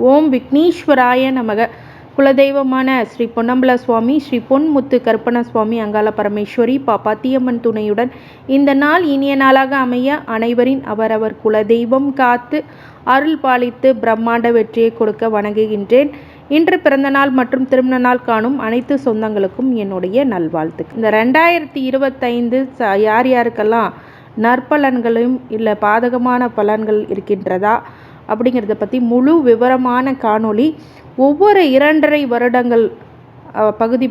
ஓம் விக்னேஸ்வராய நமக. குலதெய்வமான ஸ்ரீ பொன்னம்பல சுவாமி, ஸ்ரீ பொன்முத்து கருப்பண சுவாமி, அங்காள பரமேஸ்வரி, பாப்பாத்தியம்மன் துணையுடன் இந்த நாள் இனிய நாளாக அமைய அனைவரின் அவரவர் குலதெய்வம் காத்து அருள் பாலித்து பிரம்மாண்ட வெற்றியை கொடுக்க வணங்குகின்றேன். இன்று பிறந்தநாள் மற்றும் திருமண நாள் காணும் அனைத்து சொந்தங்களுக்கும் என்னுடைய நல்வாழ்த்து. இந்த 2025 யார் யாருக்கெல்லாம் நற்பலன்களும் இல்லை பாதகமான பலன்கள் இருக்கின்றதா அப்படிங்கிறத பற்றி முழு விவரமான காணொளி ஒவ்வொரு 2.5 வருடங்கள்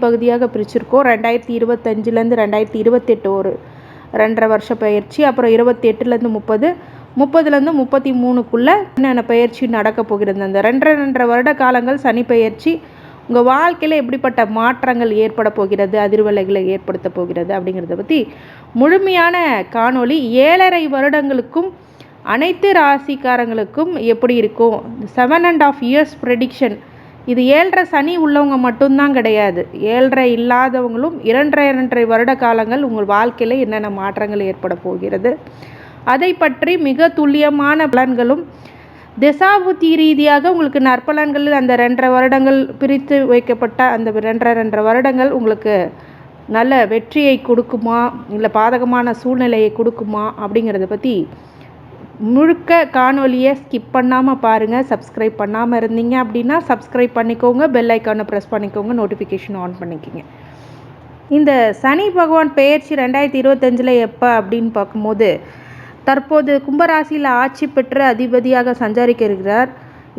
பகுதியாக பிரிச்சிருக்கோம். 2025லேருந்து 2028 ஒரு 2.5 வருஷ பயிற்சி, அப்புறம் 28லேருந்து 30, 30லேருந்து 33க்குள்ளே என்னென்ன பயிற்சி நடக்க போகிறது. அந்த 2.5 வருட காலங்கள் சனி பயிற்சி உங்கள் வாழ்க்கையில் எப்படிப்பட்ட மாற்றங்கள் ஏற்பட போகிறது, அதிர்வலைகளை ஏற்படுத்த போகிறது அப்படிங்கிறத பற்றி முழுமையான காணொளி 7.5 வருடங்களுக்கும் அனைத்து ராசிக்காரங்களுக்கும் எப்படி இருக்கும். 7.5 இயர்ஸ் ப்ரெடிக்ஷன். இது 7.5 சனி உள்ளவங்க மட்டும்தான் கிடையாது, 7.5 இல்லாதவங்களும் 2.5 வருட காலங்கள் உங்கள் வாழ்க்கையில் என்னென்ன மாற்றங்கள் ஏற்பட போகிறது அதை பற்றி மிக துல்லியமான பலன்களும் திசாபுத்தி ரீதியாக உங்களுக்கு நற்பலன்கள் அந்த 2.5 வருடங்கள் பிரித்து வைக்கப்பட்ட அந்த 2.5 வருடங்கள் உங்களுக்கு நல்ல வெற்றியை கொடுக்குமா இல்லை பாதகமான சூழ்நிலையை கொடுக்குமா அப்படிங்கிறத பற்றி முழுக்க காணொலியை ஸ்கிப் பண்ணாமல் பாருங்கள். சப்ஸ்கிரைப் பண்ணாமல் இருந்தீங்க அப்படின்னா சப்ஸ்கிரைப் பண்ணிக்கோங்க, பெல் ஐக்கானை ப்ரெஸ் பண்ணிக்கோங்க, நோட்டிஃபிகேஷன் ஆன் பண்ணிக்கோங்க. இந்த சனி பகவான் பெயர்ச்சி 2025 எப்போ அப்படின்னு பார்க்கும்போது தற்போது கும்பராசியில் ஆட்சி பெற்று அதிபதியாக சஞ்சரிக்க இருக்கிறார்.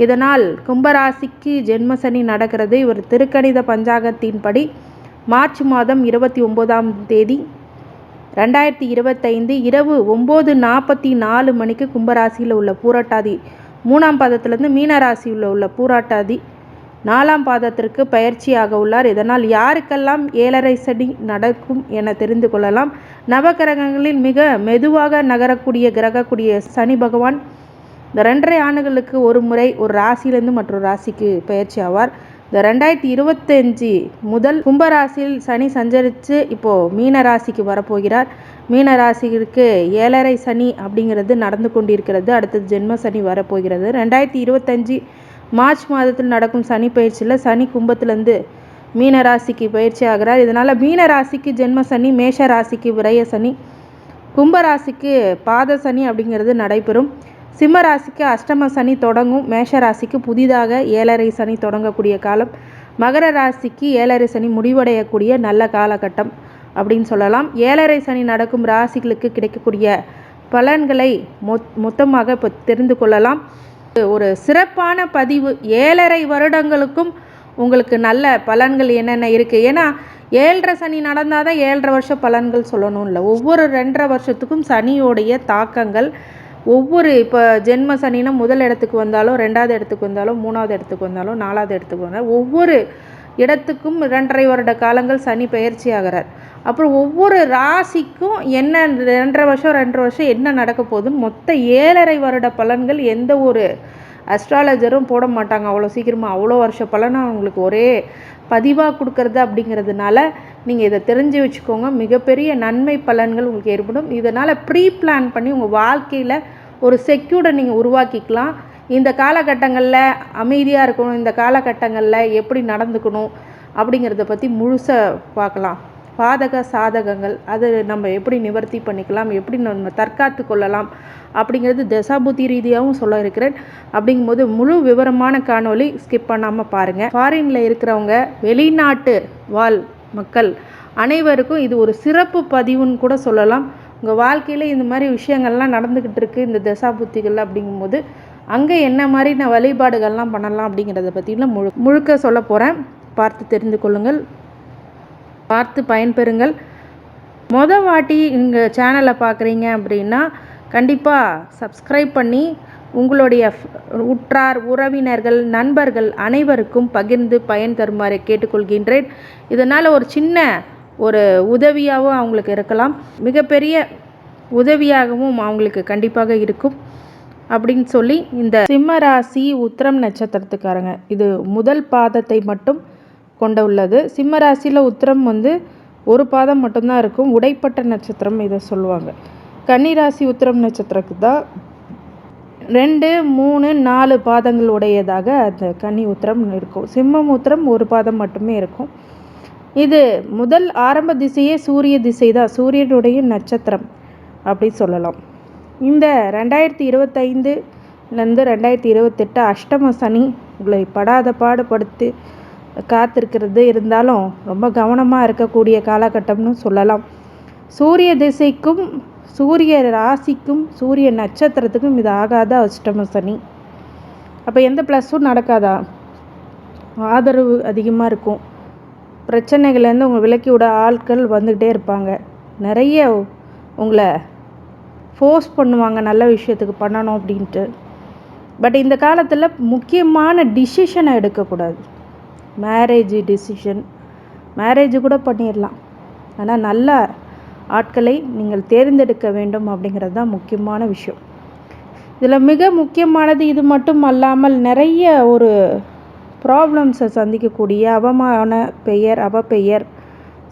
இதனால் கும்பராசிக்கு ஜென்ம சனி நடக்கிறது. இவர் திருக்கணித பஞ்சாங்கத்தின்படி மார்ச் மாதம் 29ஆம் தேதி 2025 இரவு 9:44 மணிக்கு கும்பராசியில் உள்ள பூரட்டாதி 3ஆம் பாதத்திலிருந்து மீன ராசியில் உள்ள பூரட்டாதி 4ஆம் பாதத்திற்கு பயிற்சியாக உள்ளார். இதனால் யாருக்கெல்லாம் 7.5 சனி நடக்கும் என தெரிந்து கொள்ளலாம். நவகிரகங்களில் மிக மெதுவாக நகரக்கூடிய கிரகக்கூடிய சனி பகவான் இந்த 2.5 ஆண்டுகளுக்கு ஒரு முறை ஒரு ராசியிலிருந்து மற்றொரு ராசிக்கு பயிற்சி ஆவார். இந்த 2025 முதல் கும்பராசியில் சனி சஞ்சரித்து இப்போது மீன ராசிக்கு வரப்போகிறார். மீன ராசிக்கு 7.5 சனி அப்படிங்கிறது நடந்து கொண்டிருக்கிறது. அடுத்தது ஜென்ம சனி வரப்போகிறது. 2025 மார்ச் மாதத்தில் நடக்கும் சனி பயிற்சியில் சனி கும்பத்திலேருந்து மீன ராசிக்கு பயிற்சி ஆகிறார். இதனால் மீன ராசிக்கு ஜென்ம சனி, மேஷ ராசிக்கு விரய சனி, கும்பராசிக்கு பாத சனி அப்படிங்கிறது நடைபெறும். சிம்ம ராசிக்கு அஷ்டம சனி தொடங்கும். மேஷ ராசிக்கு புதிதாக 7.5 சனி தொடங்கக்கூடிய காலம். மகர ராசிக்கு 7.5 சனி முடிவடையக்கூடிய நல்ல காலகட்டம் அப்படின்னு சொல்லலாம். 7.5 சனி நடக்கும் ராசிகளுக்கு கிடைக்கக்கூடிய பலன்களை மொத்தமாக இப்போ தெரிந்து கொள்ளலாம். ஒரு சிறப்பான பதிவு. 7.5 வருடங்களுக்கும் உங்களுக்கு நல்ல பலன்கள் என்னென்ன இருக்குது. ஏன்னா 7.5 சனி நடந்தால் தான் 7.5 வருஷ பலன்கள் சொல்லணும் இல்லை. ஒவ்வொரு 2.5 வருஷத்துக்கும் சனியோடைய தாக்கங்கள் ஒவ்வொரு இப்போ ஜென்ம சனினா முதல் இடத்துக்கு வந்தாலும் 2வது இடத்துக்கு வந்தாலும் 3வது இடத்துக்கு வந்தாலும் 4வது இடத்துக்கு வந்தாலும் ஒவ்வொரு இடத்துக்கும் 2.5 வருட காலங்கள் சனி பயிற்சி ஆகிறார். அப்புறம் ஒவ்வொரு ராசிக்கும் என்ன 2.5 வருஷம் 2 வருஷம் என்ன நடக்க போகுதுன்னு மொத்த 7.5 வருட பலன்கள் எந்த ஒரு அஸ்ட்ராலஜரும் போட மாட்டாங்க அவ்வளோ சீக்கிரமாக. அவ்வளோ வருஷ பலனை உங்களுக்கு ஒரே பதிவாக கொடுக்கறது அப்படிங்கிறதுனால நீங்கள் இதை தெரிஞ்சு வச்சுக்கோங்க. மிகப்பெரிய நன்மை பலன்கள் உங்களுக்கு ஏற்படும். இதனால் ப்ரீ பிளான் பண்ணி உங்கள் வாழ்க்கையில் ஒரு செக்யூர்டை நீங்கள் உருவாக்கிக்கலாம். இந்த காலகட்டங்களில் அமைதியாக இருக்கணும், இந்த காலகட்டங்களில் எப்படி நடந்துக்கணும் அப்படிங்கிறத பற்றி முழுசாக பார்க்கலாம். பாதக சாதகங்கள் அது நம்ம எப்படி நிவர்த்தி பண்ணிக்கலாம், எப்படி நம்ம தற்காத்து கொள்ளலாம் அப்படிங்கிறது தசாபுத்தி ரீதியாகவும் சொல்ல இருக்கிறேன். அப்படிங்கும்போது முழு விவரமான காணொளி ஸ்கிப் பண்ணாமல் பாருங்கள். ஃபாரினில் இருக்கிறவங்க, வெளிநாட்டு வாழ் மக்கள் அனைவருக்கும் இது ஒரு சிறப்பு பதிவுன்னு கூட சொல்லலாம். உங்கள் வாழ்க்கையில் இந்த மாதிரி விஷயங்கள்லாம் நடந்துக்கிட்டு இருக்குது இந்த தசாபுத்திகள் அப்படிங்கும்போது அங்கே என்ன மாதிரி நான் வழிபாடுகள்லாம் பண்ணலாம் அப்படிங்கிறத பற்றிலாம் முழுக்க சொல்ல போகிறேன். பார்த்து தெரிந்து கொள்ளுங்கள், பார்த்து பயன்பெறுங்கள். வாட்டி எங்கள் சேனலை பார்க்குறீங்க அப்படின்னா கண்டிப்பாக சப்ஸ்கிரைப் பண்ணி உங்களுடைய உற்றார் உறவினர்கள் நண்பர்கள் அனைவருக்கும் பகிர்ந்து பயன் தருமாறு கேட்டுக்கொள்கின்றேன். இதனால் ஒரு சின்ன ஒரு உதவியாகவும் அவங்களுக்கு இருக்கலாம், மிகப்பெரிய உதவியாகவும் அவங்களுக்கு கண்டிப்பாக இருக்கும் அப்படின்னு சொல்லி இந்த சிம்ம ராசி உத்திரம் நட்சத்திரத்துக்காரங்க இது முதல் பாதத்தை மட்டும் கொண்ட உள்ளது. சிம்ம ராசியில் உத்திரம் ஒரு பாதம் மட்டும்தான் இருக்கும், உடைப்பட்ட நட்சத்திரம் இதை சொல்லுவாங்க. கன்னிராசி உத்திரம் நட்சத்திரத்துக்கு தான் 2, 3, 4 பாதங்கள் உடையதாக அந்த கன்னி உத்திரம் இருக்கும். சிம்மம் உத்திரம் ஒரு பாதம் மட்டுமே இருக்கும். இது முதல் ஆரம்ப திசையே சூரிய திசை தான், சூரியனுடைய நட்சத்திரம் அப்படி சொல்லலாம். இந்த 2025லேருந்து 2028 அஷ்டம சனி உங்களை படாத பாடுபடுத்தி காத்திருக்கிறது. இருந்தாலும் ரொம்ப கவனமாக இருக்கக்கூடிய காலகட்டம்னு சொல்லலாம். சூரிய திசைக்கும் சூரிய ராசிக்கும் சூரிய நட்சத்திரத்துக்கும் இது ஆகாத அஷ்டம சனி. அப்போ எந்த ப்ளஸ்ஸும் நடக்காதா? ஆதரவு அதிகமாக இருக்கும். பிரச்சனைகள்லேருந்து உங்களை விலக்கி விட ஆட்கள் வந்துக்கிட்டே இருப்பாங்க. நிறைய உங்களை ஃபோர்ஸ் பண்ணுவாங்க நல்ல விஷயத்துக்கு பண்ணணும் அப்படின்ட்டு. பட் இந்த காலத்தில் முக்கியமான டிசிஷனை எடுக்கக்கூடாது. மேரேஜ் கூட பண்ணிடலாம். ஆனால் நல்ல ஆட்களை நீங்கள் தேர்ந்தெடுக்க வேண்டும் அப்படிங்கிறது தான் முக்கியமான விஷயம். இதில் மிக முக்கியமானது இது மட்டும் அல்லாமல் நிறைய ஒரு ப்ராப்ளம்ஸை சந்திக்கக்கூடிய அவப்பெயர்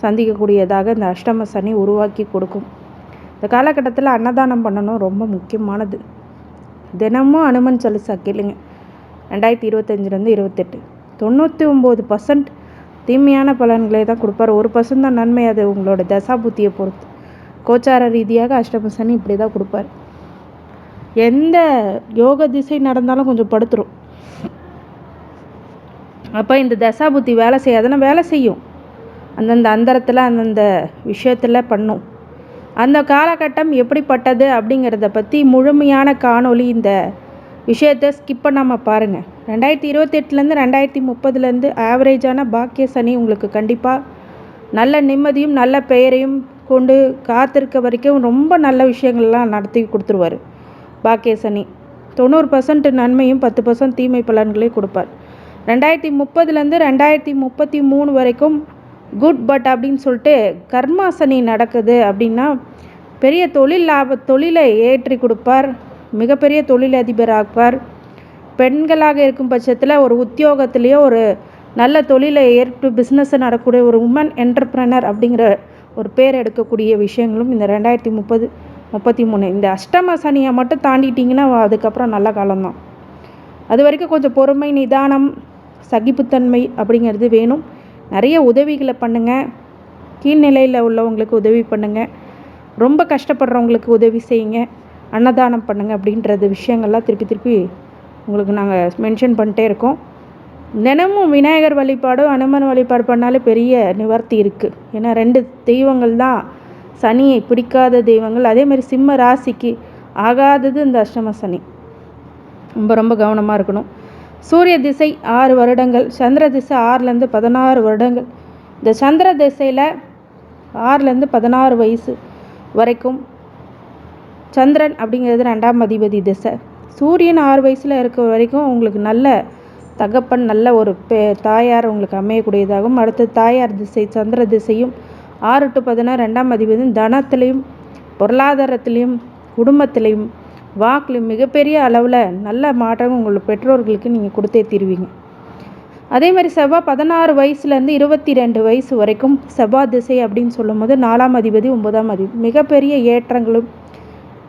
சந்திக்கக்கூடியதாக இந்த அஷ்டம சனி உருவாக்கி கொடுக்கும். இந்த காலகட்டத்தில் அன்னதானம் பண்ணணும், ரொம்ப முக்கியமானது. தினமும் அனுமன் சாலிசா கேளுங்க. 2025லேருந்து 28 99% தீமையான பலன்களை தான் கொடுப்பார். 1% தான் நன்மை. அது உங்களோட தசாபுத்தியை பொறுத்து. கோச்சார ரீதியாக அஷ்டம சனி இப்படி தான் கொடுப்பார். எந்த யோக திசை நடந்தாலும் கொஞ்சம் படுத்துரும். அப்போ இந்த தசாபுத்தி வேலை செய்யாதுன்னா வேலை செய்யும். அந்தந்த அந்தரத்தில் அந்தந்த விஷயத்தில் பண்ணும். அந்த காலகட்டம் எப்படிப்பட்டது அப்படிங்கிறத பற்றி முழுமையான காணொளி இந்த விஷயத்தை ஸ்கிப் பண்ணாமல் பாருங்கள். 2028லேருந்து 2030லேருந்து ஆவரேஜான பாக்கிய சனி உங்களுக்கு கண்டிப்பாக நல்ல நிம்மதியும் நல்ல பெயரையும் கொண்டு காத்திருக்க வரைக்கும் ரொம்ப நல்ல விஷயங்கள்லாம் நடத்தி கொடுத்துருவார். பாக்கிய சனி 90% நன்மையும் 10% தீமை பலன்களையும் கொடுப்பார். 2030லேருந்து 2033 வரைக்கும் குட் பட் அப்படின்னு சொல்லிட்டு கர்மா சனி நடக்குது. அப்படின்னா பெரிய தொழிலை ஏற்றி கொடுப்பார். மிகப்பெரிய தொழிலதிபர் ஆக்குவார். பெண்களாக இருக்கும் பட்சத்தில் ஒரு உத்தியோகத்திலேயோ ஒரு நல்ல தொழிலை ஏற்று பிஸ்னஸை நடக்கக்கூடிய ஒரு உமன் என்டர்பிரனர் அப்படிங்கிற ஒரு பேர் எடுக்கக்கூடிய விஷயங்களும் இந்த 2030, 33 இந்த அஷ்டம சனியை மட்டும் தாண்டிட்டிங்கன்னா அதுக்கப்புறம் நல்ல காலம்தான். அது வரைக்கும் கொஞ்சம் பொறுமை, நிதானம், சகிப்புத்தன்மை அப்படிங்கிறது வேணும். நிறைய உதவிகளை பண்ணுங்கள். கீழ்நிலையில் உள்ளவங்களுக்கு உதவி பண்ணுங்கள். ரொம்ப கஷ்டப்படுறவங்களுக்கு உதவி செய்யுங்க. அன்னதானம் பண்ணுங்கள். அப்படின்றது விஷயங்கள்லாம் திருப்பி உங்களுக்கு நாங்கள் மென்ஷன் பண்ணிட்டே இருக்கோம். தினமும் விநாயகர் வழிபாடு, அனுமன் வழிபாடு பண்ணாலே பெரிய நிவர்த்தி இருக்குது. ஏன்னா 2 தெய்வங்கள் தான் சனியை பிடிக்காத தெய்வங்கள். அதேமாதிரி சிம்ம ராசிக்கு ஆகாதது இந்த அஷ்டம சனி. ரொம்ப கவனமாக இருக்கணும். சூரிய திசை 6 வருடங்கள், சந்திர திசை 6லேருந்து 16 வருடங்கள். இந்த சந்திர திசையில் 6லேருந்து 16 வயசு வரைக்கும் சந்திரன் அப்படிங்கிறது 2ஆம் அதிபதி திசை. சூரியன் 6 வயசில் இருக்க வரைக்கும் உங்களுக்கு நல்ல தகப்பன், நல்ல ஒரு தாயார் உங்களுக்கு அமையக்கூடியதாகவும், அடுத்த தாயார் திசை சந்திர திசையும் 6 to 16 2ஆம் அதிபதியும் தனத்திலையும் பொருளாதாரத்திலையும் குடும்பத்திலையும் வாக்குலையும் மிகப்பெரிய அளவில் நல்ல மாற்றம் உங்கள் பெற்றோர்களுக்கு நீங்கள் கொடுத்தே தீருவீங்க. அதே மாதிரி செவ்வாய் 16 வயசுலேருந்து 22 வயசு வரைக்கும் செவ்வாய் திசை அப்படின்னு சொல்லும் போது 4ஆம் அதிபதி 9ஆம் அதிபதி மிகப்பெரிய ஏற்றங்களும்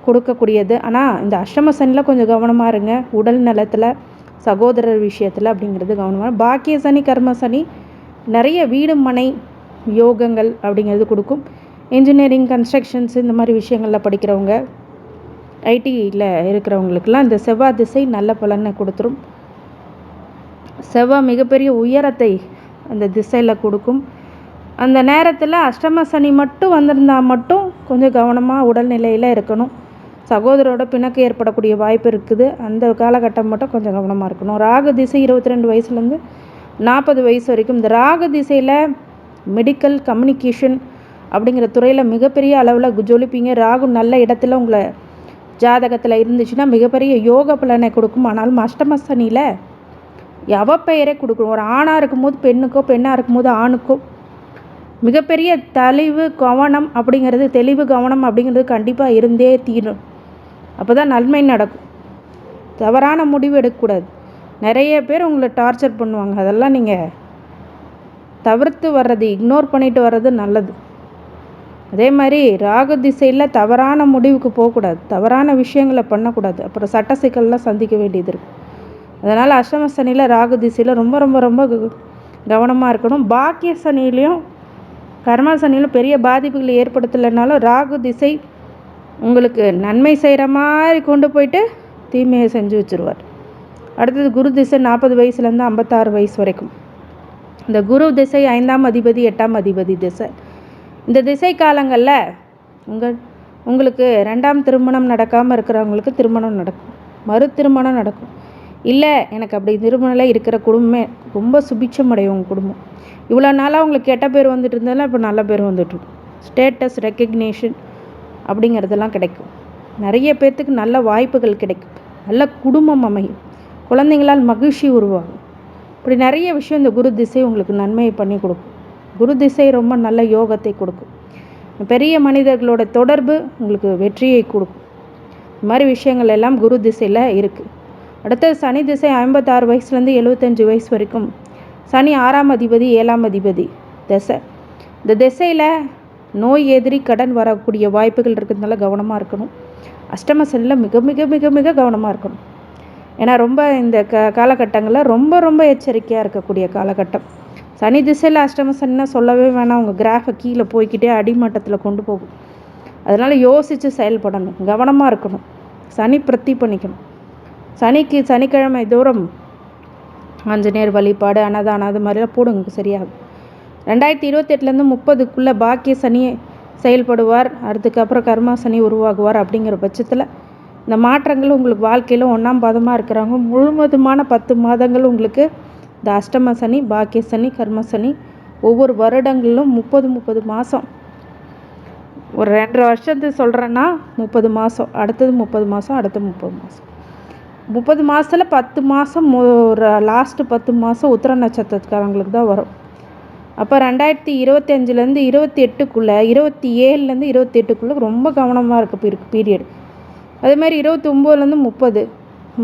கொடுக்கக்கூடியது. ஆனால் இந்த அஷ்டம சனியில் கொஞ்சம் கவனமாக இருங்க. உடல் நலத்தில், சகோதரர் விஷயத்தில் அப்படிங்கிறது கவனமாக. பாக்கிய சனி, கர்ம சனி நிறைய வீடு மனை யோகங்கள் அப்படிங்கிறது கொடுக்கும். இன்ஜினியரிங், கன்ஸ்ட்ரக்ஷன்ஸ் இந்த மாதிரி விஷயங்களில் படிக்கிறவங்க, ஐடியில் இருக்கிறவங்களுக்கெல்லாம் இந்த செவ்வாய் திசை நல்ல பலனை கொடுத்துரும். செவ்வாய் மிகப்பெரிய உயரத்தை அந்த திசையில் கொடுக்கும். அந்த நேரத்தில் அஷ்டம சனி மட்டும் வந்திருந்தால் மட்டும் கொஞ்சம் கவனமாக உடல்நிலையில் இருக்கணும். சகோதரோட பிணக்கு ஏற்படக்கூடிய வாய்ப்பு இருக்குது. அந்த காலகட்டம் மட்டும் கொஞ்சம் கவனமாக இருக்கணும். ராகு திசை 22 வயசுலேருந்து 40 வயசு வரைக்கும். இந்த ராகு திசையில் மெடிக்கல், கம்யூனிகேஷன் அப்படிங்கிற துறையில் மிகப்பெரிய அளவில் ஜொலிப்பீங்க. ராகு நல்ல இடத்துல உங்களை ஜாதகத்தில் இருந்துச்சுன்னா மிகப்பெரிய யோக பலனை கொடுக்கும். ஆனாலும் அஷ்டம சனியில் அவப்பெயரை கொடுக்கும். ஒரு ஆணாக இருக்கும்போது பெண்ணுக்கோ, பெண்ணாக இருக்கும்போது ஆணுக்கோ மிகப்பெரிய தெளிவு கவனம் அப்படிங்கிறது கண்டிப்பாக இருந்தே தீரும். அப்போ தான் நன்மை நடக்கும். தவறான முடிவு எடுக்கக்கூடாது. நிறைய பேர் உங்களை டார்ச்சர் பண்ணுவாங்க. அதெல்லாம் நீங்கள் தவிர்த்து வர்றது, இக்னோர் பண்ணிட்டு வர்றது நல்லது. அதே மாதிரி ராகு திசையில் தவறான முடிவுக்கு போகக்கூடாது, தவறான விஷயங்களை பண்ணக்கூடாது, அப்புறம் சட்ட சிக்கல்லாம் சந்திக்க வேண்டியது இருக்குது. அதனால் அஷ்டம சனியில் ராகு திசையில் ரொம்ப ரொம்ப ரொம்ப கவனமாக இருக்கணும். பாக்கிய சனிலையும் கர்ம சனியிலும் பெரிய பாதிப்புகள் ஏற்படுத்தலைனாலும் ராகு திசை உங்களுக்கு நன்மை செய்கிற மாதிரி கொண்டு போயிட்டு தீமையை செஞ்சு வச்சுருவார். அடுத்தது குரு திசை 40 வயசுலேருந்து 56 வயசு வரைக்கும். இந்த குரு திசை 5ஆம் அதிபதி 8ஆம் அதிபதி திசை. இந்த திசை காலங்களில் உங்களுக்கு 2ஆம் திருமணம் நடக்காமல் இருக்கிறவங்களுக்கு திருமணம் நடக்கும், மறு திருமணம் நடக்கும். இல்லை எனக்கு அப்படி திருமணம் இருக்கிற குடும்பமே ரொம்ப சுபிட்சம் அடையும். உங்கள் குடும்பம் இவ்வளோ நாளாக உங்களுக்கு கெட்ட பேர் வந்துட்டு இருந்தாலும் இப்போ நல்ல பேர் வந்துட்டுருக்கும். ஸ்டேட்டஸ் ரெக்கக்னேஷன் அப்படிங்கிறதெல்லாம் கிடைக்கும். நிறைய பேர்த்துக்கு நல்ல வாய்ப்புகள் கிடைக்கும், நல்ல குடும்பம் அமையும், குழந்தைங்களால் மகிழ்ச்சி உருவாகும். இப்படி நிறைய விஷயம் இந்த குரு திசை உங்களுக்கு நன்மையை பண்ணி கொடுக்கும். குரு திசை ரொம்ப நல்ல யோகத்தை கொடுக்கும். பெரிய மனிதர்களோட தொடர்பு உங்களுக்கு வெற்றியை கொடுக்கும். இந்த மாதிரி விஷயங்கள் எல்லாம் குரு திசையில் இருக்குது. அடுத்தது சனி திசை 56 வயசுலேருந்து 75 வயசு வரைக்கும். சனி 6ஆம் அதிபதி 7ஆம் அதிபதி திசை. இந்த திசையில் நோய் எதிரி கடன் வரக்கூடிய வாய்ப்புகள் இருக்கிறதுனால கவனமாக இருக்கணும். அஷ்டம சனியில் மிக மிக மிக மிக கவனமாக இருக்கணும். ஏன்னா ரொம்ப இந்த காலகட்டங்களில் ரொம்ப ரொம்ப எச்சரிக்கையாக இருக்கக்கூடிய காலகட்டம். சனி திசையில் அஷ்டம சனின்னா சொல்லவே வேணாம், உங்கள் கிராஃபை கீழே போய்கிட்டே அடிமட்டத்தில் கொண்டு போகும். அதனால் யோசித்து செயல்படணும், கவனமாக இருக்கணும், சனி பிரத்தி பண்ணிக்கணும். சனிக்கு சனிக்கிழமை தூரம் ஆஞ்சநேயர் வழிபாடு, அன்னதானம் அது மாதிரிலாம் போடுங்க, சரியாகும். 2028லேருந்து 30க்குள்ளே பாக்கிய சனி செயல்படுவார். அதுக்கப்புறம் கர்மா சனி உருவாகுவார். அப்படிங்கிற பட்சத்தில் இந்த மாற்றங்கள் உங்களுக்கு வாழ்க்கையில் 1ஆம் பாதமாக இருக்கிறவங்க முழுவதுமான 10 மாதங்கள் உங்களுக்கு இந்த அஷ்டம சனி, பாக்கிய சனி, கர்ம சனி ஒவ்வொரு வருடங்களிலும் 30 மாதம், ஒரு 2.5 வருஷத்துக்கு சொல்கிறேன்னா 30 மாதம், அடுத்தது 30 மாதம், அடுத்து 30 மாதம், 30 மாதத்தில் 10 மாதம் ஒரு லாஸ்ட்டு 10 மாதம் உத்திர நட்சத்திரக்காரங்களுக்கு தான் வரும். அப்போ 2025லேருந்து 28க்குள்ளே 27லேருந்து 28க்குள்ளே ரொம்ப கவனமாக இருக்க பீரியட். அதேமாதிரி 29லேருந்து 30,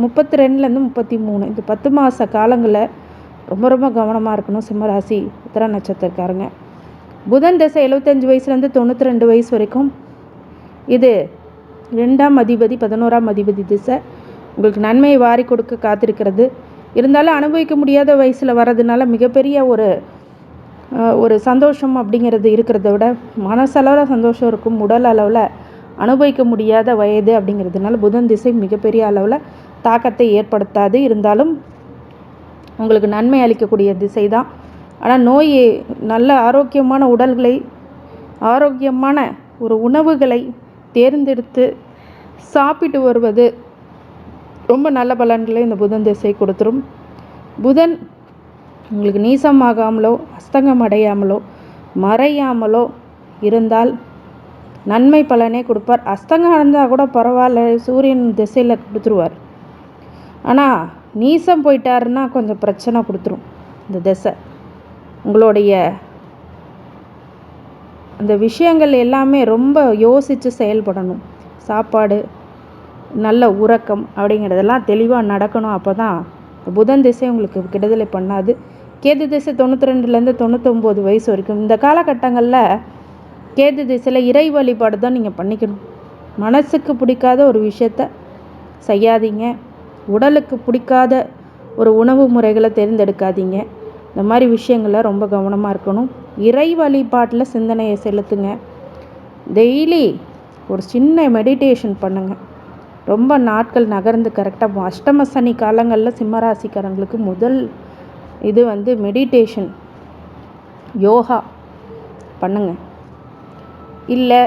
32லேருந்து 33 இந்த 10 மாத காலங்களில் ரொம்ப ரொம்ப கவனமாக இருக்கணும் சிம்மராசி உத்திர நட்சத்திரக்காரங்க. புதன் திசை 75 வயசுலேருந்து 92 வயசு வரைக்கும். இது 2ஆம் அதிபதி 11ஆம் அதிபதி திசை. உங்களுக்கு நன்மையை வாரி கொடுக்க காத்திருக்கிறது. இருந்தாலும் அனுபவிக்க முடியாத வயசில் வர்றதுனால மிகப்பெரிய ஒரு சந்தோஷம் அப்படிங்கிறது இருக்கிறத விட மனசளவில் சந்தோஷம் இருக்கும், உடல் அளவில் அனுபவிக்க முடியாத வயது அப்படிங்கிறதுனால புதன் திசை மிகப்பெரிய அளவில் தாக்கத்தை ஏற்படுத்தாது. இருந்தாலும் உங்களுக்கு நன்மை அளிக்கக்கூடிய திசை தான். ஆனால் நோய் நல்ல ஆரோக்கியமான உடல்களை, ஆரோக்கியமான ஒரு உணவுகளை தேர்ந்தெடுத்து சாப்பிட்டு வருவது ரொம்ப நல்ல பலன்களை இந்த புதன் திசை கொடுத்துரும். புதன் உங்களுக்கு நீசமாகாமலோ அஸ்தங்கம் அடையாமலோ மறையாமலோ இருந்தால் நன்மை பலனே கொடுப்பார். அஸ்தங்கம் அடைந்தால் கூட பரவாயில்ல, சூரியன் திசையில் கொடுத்துருவார். ஆனால் நீசம் போயிட்டாருன்னா கொஞ்சம் பிரச்சனை கொடுத்துரும் இந்த திசை. உங்களுடைய அந்த விஷயங்கள் எல்லாமே ரொம்ப யோசித்து செயல்படணும். சாப்பாடு, நல்ல உறக்கம் அப்படிங்கிறதெல்லாம் தெளிவாக நடக்கணும். அப்போ தான் புதன் திசை உங்களுக்கு கெடுதலை பண்ணாது. கேது திசை 92லேருந்து 99 வயசு வரைக்கும். இந்த காலகட்டங்களில் கேது திசையில் இறை வழிபாடு தான் நீங்கள் பண்ணிக்கணும். மனசுக்கு பிடிக்காத ஒரு விஷயத்த செய்யாதீங்க. உடலுக்கு பிடிக்காத ஒரு உணவு முறைகளை தேர்ந்தெடுக்காதீங்க. இந்த மாதிரி விஷயங்களில் ரொம்ப கவனமாக இருக்கணும். இறை வழிபாட்டில் சிந்தனையை செலுத்துங்க. டெய்லி ஒரு சின்ன மெடிடேஷன் பண்ணுங்கள். ரொம்ப நாட்கள் நகர்ந்து கரெக்டாக அஷ்டம சனி காலங்களில் சிம்மராசிக்காரங்களுக்கு முதல் இது மெடிடேஷன், யோகா பண்ணுங்கள். இல்லை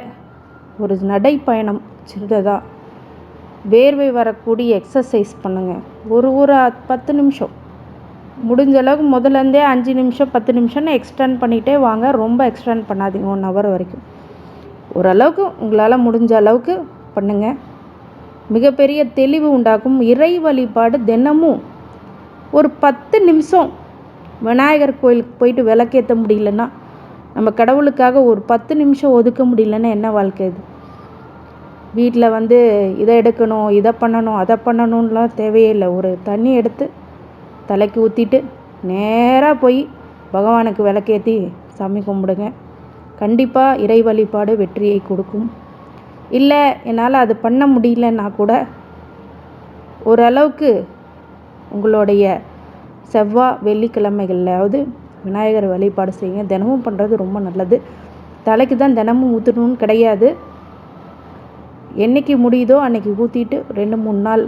ஒரு நடைப்பயணம் சின்னதாக வேர்வை வரக்கூடிய எக்ஸசைஸ் பண்ணுங்கள். ஒரு 10 நிமிஷம் முடிஞ்ச அளவுக்கு முதலேருந்தே 5 நிமிஷம் 10 நிமிஷம்னு எக்ஸ்டெண்ட் பண்ணிகிட்டே வாங்க. ரொம்ப எக்ஸ்டெண்ட் பண்ணாதீங்க, 1 ஹவர் வரைக்கும். ஓரளவுக்கு உங்களால் முடிஞ்ச அளவுக்கு பண்ணுங்கள். மிகப்பெரிய தெளிவு உண்டாகும். இறை வழிபாடு தினமும் ஒரு 10 நிமிஷம் விநாயகர் கோயிலுக்கு போயிட்டு விளக்கேற்ற முடியலன்னா, நம்ம கடவுளுக்காக ஒரு 10 நிமிஷம் ஒதுக்க முடியலன்னா என்ன வாழ்க்கை இது? வீட்டில் இதை எடுக்கணும், இதை பண்ணணும், அதை பண்ணணும்லாம் தேவையே இல்லை. ஒரு தண்ணி எடுத்து தலைக்கு ஊற்றிட்டு நேராக போய் பகவானுக்கு விளக்கேற்றி சாமி கும்பிடுங்க. கண்டிப்பாக இறை வழிபாடு வெற்றியை கொடுக்கும். இல்லை என்னால் அது பண்ண முடியலன்னா கூட ஓரளவுக்கு உங்களுடைய செவ்வாய் வெள்ளிக்கிழமைகள்லாவது விநாயகர் வழிபாடு செய்யுங்க. தினமும் பண்ணுறது ரொம்ப நல்லது. தலைக்கு தான் தினமும் ஊற்றணும்னு கிடையாது. என்றைக்கு முடியுதோ அன்றைக்கி ஊற்றிட்டு 2-3 நாள்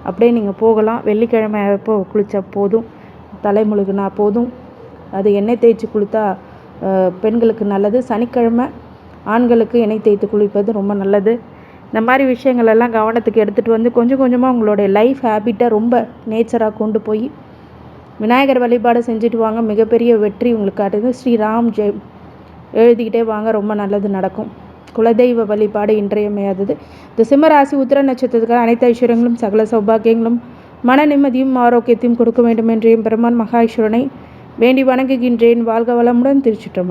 அப்படியே நீங்கள் போகலாம். வெள்ளிக்கிழமை அப்போ குளித்தா போதும், தலை முழுகுனா போதும். அது எண்ணெய் தேய்ச்சி குளித்தா பெண்களுக்கு நல்லது. சனிக்கிழமை ஆண்களுக்கு எண்ணெய் தேய்த்து குளிப்பது ரொம்ப நல்லது. இந்த மாதிரி விஷயங்களெல்லாம் கவனத்துக்கு எடுத்துகிட்டு வந்து கொஞ்சம் கொஞ்சமாக உங்களுடைய லைஃப் ஹேபிட்டை ரொம்ப நேச்சராக கொண்டு போய் விநாயகர் வழிபாடு செஞ்சுட்டு வாங்க. மிகப்பெரிய வெற்றி உங்களுக்கு காட்டுது. ஸ்ரீராம் ஜெயம் எழுதிக்கிட்டே வாங்க, ரொம்ப நல்லது நடக்கும். குலதெய்வ வழிபாடு இன்றியமையாதது. இந்த சிம்மராசி உத்திர நட்சத்திரத்துக்கான அனைத்து ஐஸ்வர்யங்களும் சகல சௌபாகியங்களும் மன நிம்மதியும் ஆரோக்கியத்தையும் கொடுக்க வேண்டும் என்றையும் பெருமான் மகா ஈஸ்வரனை வேண்டி வணங்குகின்றேன். வாழ்க வளமுடன். திருச்சிற்றம்பலம்.